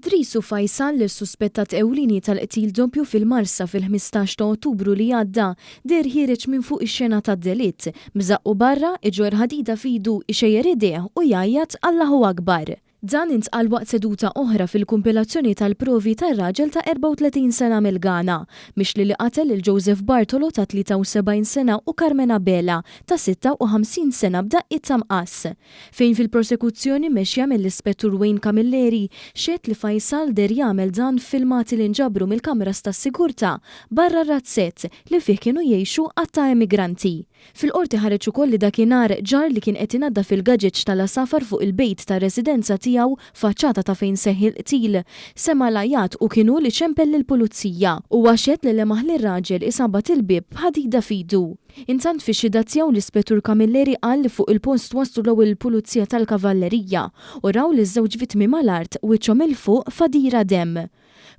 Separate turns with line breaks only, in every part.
Idrisu Faisal li suspettat ewlieni tal-qtil doppju fil-Marsa fil-15 ta' Ottubru li għadda der ħireġ minn fuq ix-xena tad-delitt, mżaqqu barra, iġor ħadida fidu ixejjer idejh u jgħajjad Allahu Akbar. Dan intqal waqt seduta oħra fil-kumpilazzjoni tal-provi tar-raġel ta' 34 sena mill-Ghana, mixli li qatel il-Joseph Bartolo ta' 73 sena u Carmen Abela ta' 56 sena b'daqqit ta' mqas. Fejn fil-prosekuzzjoni mexja mill-Ispettur Wayne Camilleri xed li Faisal der jagħmel dan filmati li nġabru mill-kameras tas-sigurtà barra r-razzett li fih kienu jgħixu għatta immigranti. Fil-qorti ħareġ ukoll li dakinhar ġar li kien qed inadda fil-gaġeġġ tal-asafar fuq il-bejt ta' residenza tiegħu faċċata ta' fejn seħħi l-qtil sema lajat u kienu li ċempel lill-pulizija u għaxet li lemaħ lir-raġel isabat il-bib b'ħadida fidu. Intant fix-xhieda tiegħu l-Ispettur Camilleri qal li fuq il-post waslu l-ewwel il-Pulizija tal-Kavallerija u raw li ż-żewġ vittmi mal-art wiċċhom il fuq fadira demm.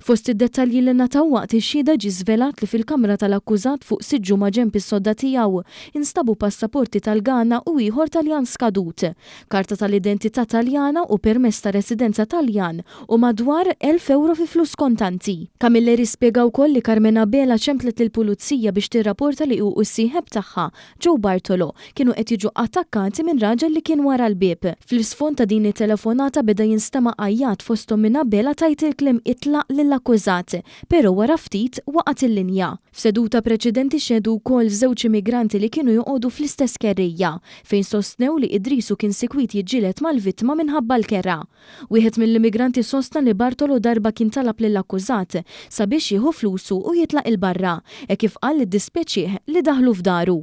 Fost id-dettalji li nataw waqt ix-xhieda ġie żvelat li fil-kamra tal-akkużat fuq siġġu ma' ġenb is-sodda tiegħu instabu passaporti tal-Ghana u ieħor Taljan skadut, karta tal-identità Taljana u permess ta' residenza Taljan u madwar 1000 euro fi flus kontanti. Camilleri spjega wkoll li Carmen Abela ċemplet lill-pulizija biex tirrapporta li hu s-sieħeb tagħha Joe Bartolo kienu qed jiġu attakkanti minn raġel li kien wara l-bieb. Fl-isfond ta' din it-telefonata beda jinstema' qajjat fosthom minn Abela tajt il-kliem itlaq lill-akkużat, però wara ftit waqgħet il-linja. F'seduta preċedenti xedu wkoll żewġ immigranti li kienu joqogħdu fl-istess kerrija fejn sostnew li Idrisu kien sikwit jiġġieled mal-vittma minħabba l-kera. Wieħed mill-immigranti sostna li Bartolo darba kien talab lill-akkużat sabiex jieħu flusu u jitlaq il-barra, kif qal id-dispjaċih li daħlu f'daru.